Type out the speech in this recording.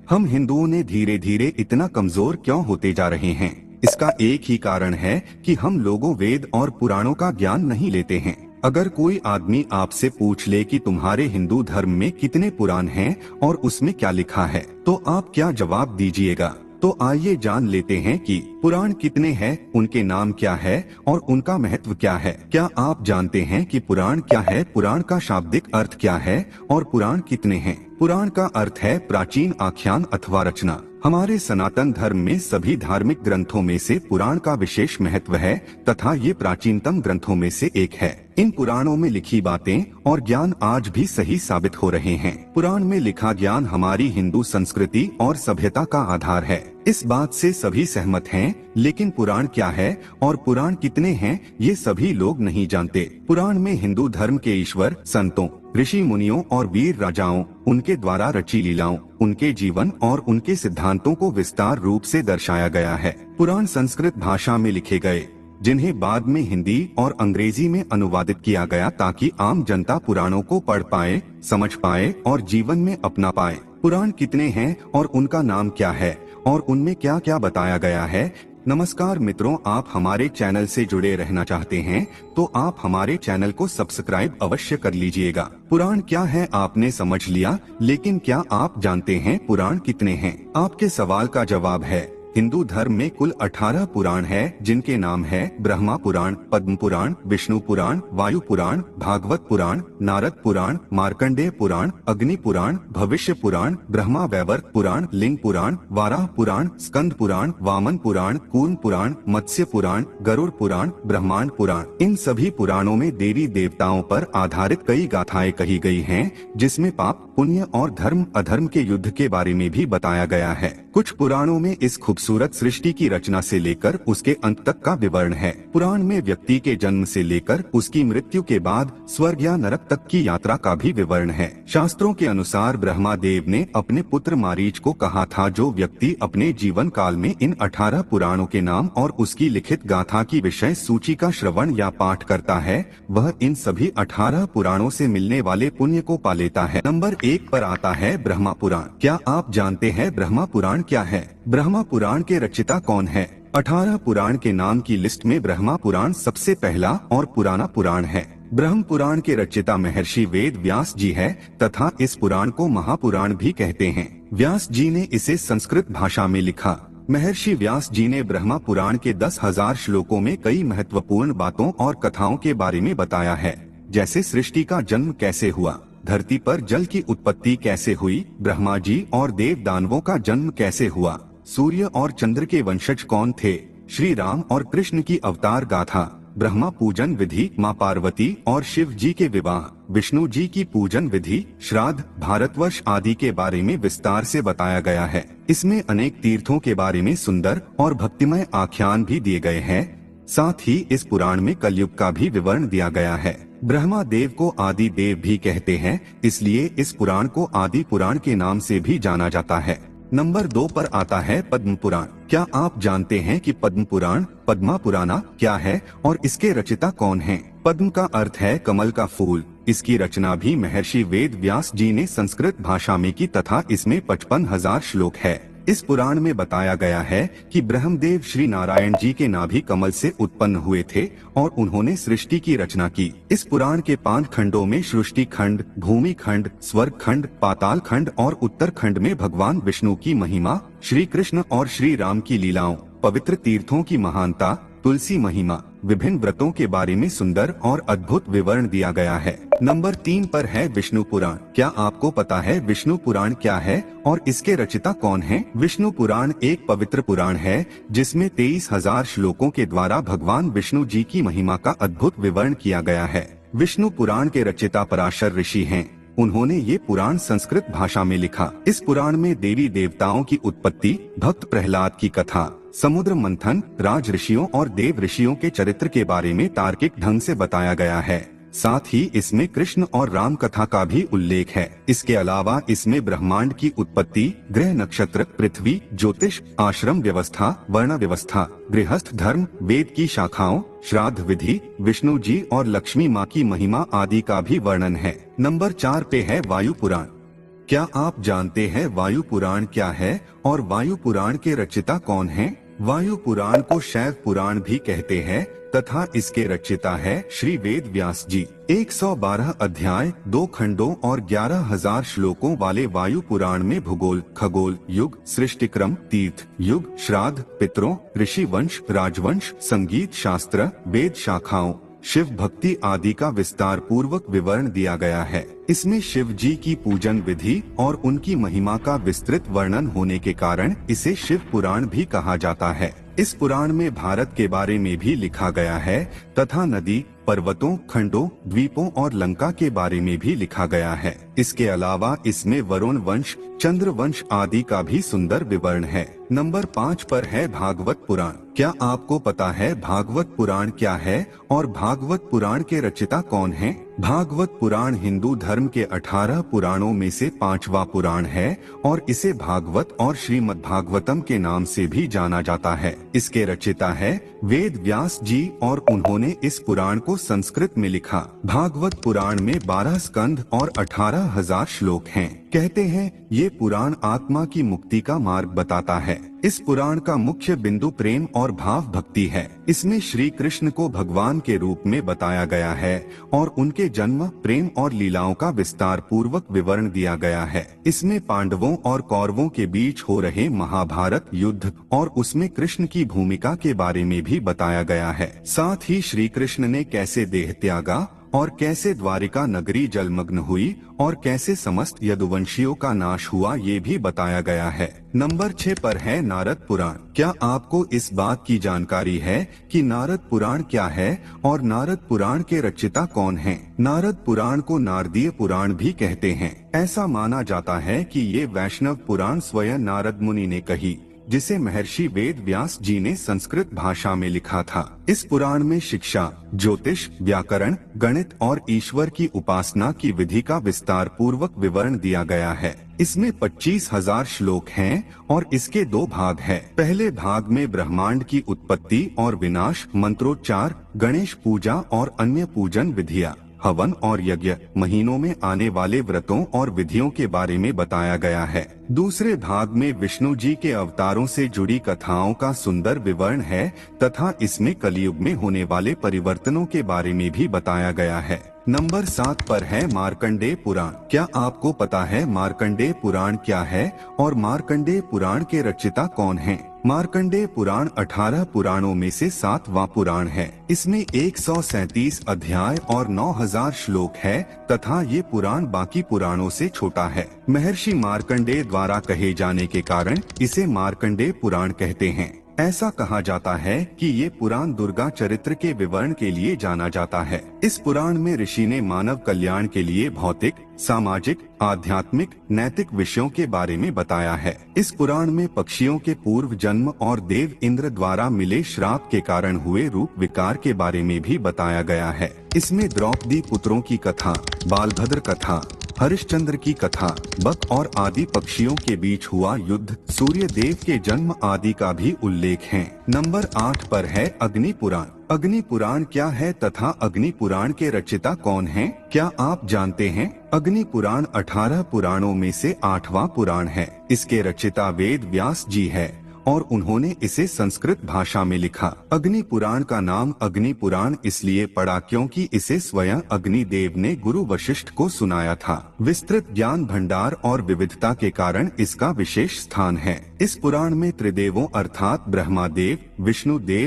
हम हिंदुओं ने धीरे धीरे इतना कमजोर क्यों होते जा रहे हैं? इसका एक ही कारण है कि हम लोगों वेद और पुराणों का ज्ञान नहीं लेते हैं। अगर कोई आदमी आपसे पूछ ले कि तुम्हारे हिंदू धर्म में कितने पुराण हैं और उसमें क्या लिखा है, तो आप क्या जवाब दीजिएगा? तो आइए जान लेते हैं कि पुराण कितने हैं, उनके नाम क्या है और उनका महत्व क्या है। क्या आप जानते हैं कि पुराण क्या है, पुराण का शाब्दिक अर्थ क्या है और पुराण कितने हैं? पुराण का अर्थ है प्राचीन आख्यान अथवा रचना। हमारे सनातन धर्म में सभी धार्मिक ग्रंथों में से पुराण का विशेष महत्व है तथा ये प्राचीनतम ग्रंथों में से एक है। इन पुराणों में लिखी बातें और ज्ञान आज भी सही साबित हो रहे हैं। पुराण में लिखा ज्ञान हमारी हिंदू संस्कृति और सभ्यता का आधार है। इस बात से सभी सहमत हैं, लेकिन पुराण क्या है और पुराण कितने हैं ये सभी लोग नहीं जानते। पुराण में हिंदू धर्म के ईश्वर, संतों, ऋषि मुनियों और वीर राजाओं, उनके द्वारा रची लीलाओं, उनके जीवन और उनके सिद्धांतों को विस्तार रूप से दर्शाया गया है। पुराण संस्कृत भाषा में लिखे गए, जिन्हें बाद में हिंदी और अंग्रेजी में अनुवादित किया गया ताकि आम जनता पुराणों को पढ़ पाए, समझ पाए और जीवन में अपना पाए। पुराण कितने हैं और उनका नाम क्या है और उनमें क्या क्या बताया गया है? नमस्कार मित्रों, आप हमारे चैनल से जुड़े रहना चाहते हैं तो आप हमारे चैनल को सब्सक्राइब अवश्य कर लीजिएगा। पुराण क्या है आपने समझ लिया, लेकिन क्या आप जानते हैं पुराण कितने हैं? आपके सवाल का जवाब है, हिंदू धर्म में कुल 18 पुराण है, जिनके नाम है ब्रह्मा पुराण, पद्म पुराण, विष्णु पुराण, वायु पुराण, भागवत पुराण, नारद पुराण, मार्कंडेय पुराण, अग्नि पुराण, भविष्य पुराण, ब्रह्मा वैवर्त पुराण, लिंग पुराण, वाराह पुराण, स्कंद पुराण, वामन पुराण, कूर्म पुराण, मत्स्य पुराण, गरुड़ पुराण, ब्रह्मांड पुराण। इन सभी पुराणों में देवी देवताओं पर आधारित कई गाथाएं कही गई हैं, जिसमें पाप, पुण्य और धर्म अधर्म के युद्ध के बारे में भी बताया गया है। कुछ पुराणों में इस खूबसूरत सृष्टि की रचना से लेकर उसके अंत तक का विवरण है। पुराण में व्यक्ति के जन्म से लेकर उसकी मृत्यु के बाद स्वर्ग या नरक तक की यात्रा का भी विवरण है। शास्त्रों के अनुसार ब्रह्मा देव ने अपने पुत्र मारीच को कहा था, जो व्यक्ति अपने जीवन काल में इन 18 पुराणों के नाम और उसकी लिखित गाथा की विषय सूची का श्रवण या पाठ करता है, वह इन सभी 18 पुराणों से मिलने वाले पुण्य को पा लेता है। नंबर 1 पर आता है ब्रह्मा पुराण। क्या आप जानते हैं ब्रह्मा पुराण क्या है? ब्रह्मा पुराण के रचयिता कौन है? 18 पुराण के नाम की लिस्ट में ब्रह्मा पुराण सबसे पहला और पुराना पुराण है। ब्रह्म पुराण के रचयिता महर्षि वेद व्यास जी है तथा इस पुराण को महापुराण भी कहते हैं। व्यास जी ने इसे संस्कृत भाषा में लिखा। महर्षि व्यास जी ने ब्रह्मा पुराण के 10,000 श्लोकों में कई महत्वपूर्ण बातों और कथाओं के बारे में बताया है, जैसे सृष्टि का जन्म कैसे हुआ, धरती पर जल की उत्पत्ति कैसे हुई, ब्रह्मा जी और देव दानवों का जन्म कैसे हुआ, सूर्य और चंद्र के वंशज कौन थे, श्री राम और कृष्ण की अवतार गाथा, ब्रह्मा पूजन विधि, माँ पार्वती और शिव जी के विवाह, विष्णु जी की पूजन विधि, श्राद्ध, भारतवर्ष आदि के बारे में विस्तार से बताया गया है। इसमें अनेक तीर्थों के बारे में सुंदर और भक्तिमय आख्यान भी दिए गए हैं। साथ ही इस पुराण में कलयुग का भी विवरण दिया गया है। ब्रह्मा देव को आदि देव भी कहते हैं, इसलिए इस पुराण को आदि पुराण के नाम से भी जाना जाता है। नंबर 2 पर आता है पद्म पुराण। क्या आप जानते हैं कि पद्म पुराण, पद्मा पुराना क्या है और इसके रचयिता कौन हैं? पद्म का अर्थ है कमल का फूल। इसकी रचना भी महर्षि वेद व्यास जी ने संस्कृत भाषा में की तथा इसमें 55,000 श्लोक है। इस पुराण में बताया गया है कि ब्रह्मदेव श्री नारायण जी के नाभि कमल से उत्पन्न हुए थे और उन्होंने सृष्टि की रचना की। इस पुराण के 5 खंडों में सृष्टि खंड, भूमि खंड, स्वर्ग खंड, पाताल खंड और उत्तर खंड में भगवान विष्णु की महिमा, श्री कृष्ण और श्री राम की लीलाओं, पवित्र तीर्थों की महानता, तुलसी महिमा, विभिन्न व्रतों के बारे में सुंदर और अद्भुत विवरण दिया गया है। नंबर 3 पर है विष्णु पुराण। क्या आपको पता है विष्णु पुराण क्या है और इसके रचयिता कौन हैं? विष्णु पुराण एक पवित्र पुराण है जिसमें 23,000 श्लोकों के द्वारा भगवान विष्णु जी की महिमा का अद्भुत विवरण किया गया है। विष्णु पुराण के रचयिता पराशर ऋषि हैं। उन्होंने ये पुराण संस्कृत भाषा में लिखा। इस पुराण में देवी देवताओं की उत्पत्ति, भक्त प्रहलाद की कथा, समुद्र मंथन, राज ऋषियों और देव ऋषियों के चरित्र के बारे में तार्किक ढंग से बताया गया है। साथ ही इसमें कृष्ण और राम कथा का भी उल्लेख है। इसके अलावा इसमें ब्रह्मांड की उत्पत्ति, ग्रह नक्षत्र, पृथ्वी, ज्योतिष, आश्रम व्यवस्था, वर्ण व्यवस्था, गृहस्थ धर्म, वेद की शाखाओं, श्राद्ध विधि, विष्णु जी और लक्ष्मी माँ की महिमा आदि का भी वर्णन है। नंबर 4 पे है वायु पुराण। क्या आप जानते हैं वायु पुराण क्या है और वायु पुराण के रचिता कौन हैं? वायु पुराण को शैव पुराण भी कहते हैं तथा इसके रचिता है श्री वेद व्यास जी। 112 अध्याय, 2 खंडों और 11,000 श्लोकों वाले वायु पुराण में भूगोल, खगोल, युग, सृष्टिक्रम, तीर्थ, युग, श्राद्ध, पितरों, ऋषि वंश, राजवंश, संगीत शास्त्र, वेद शाखाओं, शिव भक्ति आदि का विस्तार पूर्वक विवरण दिया गया है। इसमें शिव जी की पूजन विधि और उनकी महिमा का विस्तृत वर्णन होने के कारण इसे शिव पुराण भी कहा जाता है। इस पुराण में भारत के बारे में भी लिखा गया है तथा नदी, पर्वतों, खंडों, द्वीपों और लंका के बारे में भी लिखा गया है। इसके अलावा इसमें वरुण वंश, चंद्र वंश आदि का भी सुंदर विवरण है। नंबर 5 पर है भागवत पुराण। क्या आपको पता है भागवत पुराण क्या है और भागवत पुराण के रचिता कौन हैं? भागवत पुराण हिंदू धर्म के 18 पुराणों में से 5वां पुराण है और इसे भागवत और श्रीमद् भागवतम के नाम से भी जाना जाता है। इसके रचिता है वेद व्यास जी और उन्होंने इस पुराण को संस्कृत में लिखा। भागवत पुराण में 12 स्कंध और 18,000 श्लोक हैं। कहते हैं ये पुराण आत्मा की मुक्ति का मार्ग बताता है। इस पुराण का मुख्य बिंदु प्रेम और भाव भक्ति है। इसमें श्री कृष्ण को भगवान के रूप में बताया गया है और उनके जन्म, प्रेम और लीलाओं का विस्तार पूर्वक विवरण दिया गया है। इसमें पांडवों और कौरवों के बीच हो रहे महाभारत युद्ध और उसमें कृष्ण की भूमिका के बारे में भी बताया गया है। साथ ही श्री कृष्ण ने कैसे देह त्यागा और कैसे द्वारिका नगरी जलमग्न हुई और कैसे समस्त यदुवंशियों का नाश हुआ ये भी बताया गया है। नंबर 6 पर है नारद पुराण। क्या आपको इस बात की जानकारी है कि नारद पुराण क्या है और नारद पुराण के रचिता कौन हैं? नारद पुराण को नारदीय पुराण भी कहते हैं। ऐसा माना जाता है कि ये वैष्णव पुराण स्वयं नारद मुनि ने कही, जिसे महर्षि वेद व्यास जी ने संस्कृत भाषा में लिखा था। इस पुराण में शिक्षा, ज्योतिष, व्याकरण, गणित और ईश्वर की उपासना की विधि का विस्तार पूर्वक विवरण दिया गया है। इसमें 25,000 श्लोक हैं और इसके 2 भाग हैं। पहले भाग में ब्रह्मांड की उत्पत्ति और विनाश, मंत्रोच्चार, गणेश पूजा और अन्य पूजन विधियाँ, हवन और यज्ञ, महीनों में आने वाले व्रतों और विधियों के बारे में बताया गया है। दूसरे भाग में विष्णु जी के अवतारों से जुड़ी कथाओं का सुंदर विवरण है तथा इसमें कलयुग में होने वाले परिवर्तनों के बारे में भी बताया गया है। नंबर 7 पर है मार्कंडेय पुराण। क्या आपको पता है मार्कंडेय पुराण क्या है और मार्कंडेय पुराण के रचिता कौन हैं? मार्कंडेय पुराण 18 पुराणों में से 7वां पुराण है। इसमें 137 अध्याय और 9,000 श्लोक है तथा ये पुराण बाकी पुराणों से छोटा है। महर्षि मार्कंडेय द्वारा कहे जाने के कारण इसे मार्कंडेय पुराण कहते हैं। ऐसा कहा जाता है कि ये पुराण दुर्गा चरित्र के विवरण के लिए जाना जाता है। इस पुराण में ऋषि ने मानव कल्याण के लिए भौतिक, सामाजिक, आध्यात्मिक, नैतिक विषयों के बारे में बताया है। इस पुराण में पक्षियों के पूर्व जन्म और देव इंद्र द्वारा मिले श्राप के कारण हुए रूप विकार के बारे में भी बताया गया है। इसमें द्रौपदी पुत्रों की कथा, बालभद्र कथा, हरिश्चंद्र की कथा, बक और आदि पक्षियों के बीच हुआ युद्ध, सूर्य देव के जन्म आदि का भी उल्लेख है। नंबर 8 पर है अग्नि पुराण। अग्नि पुराण क्या है तथा अग्नि पुराण के रचिता कौन हैं? क्या आप जानते हैं? अग्नि पुराण 18 पुराणों में से 8वां पुराण है। इसके रचिता वेद व्यास जी है और उन्होंने इसे संस्कृत भाषा में लिखा। अग्नि पुराण का नाम अग्नि पुराण इसलिए पड़ा क्योंकि इसे स्वयं अग्नि देव ने गुरु वशिष्ठ को सुनाया था। विस्तृत ज्ञान भंडार और विविधता के कारण इसका विशेष स्थान है। इस पुराण में त्रिदेवों अर्थात ब्रह्मा देव, विष्णु देव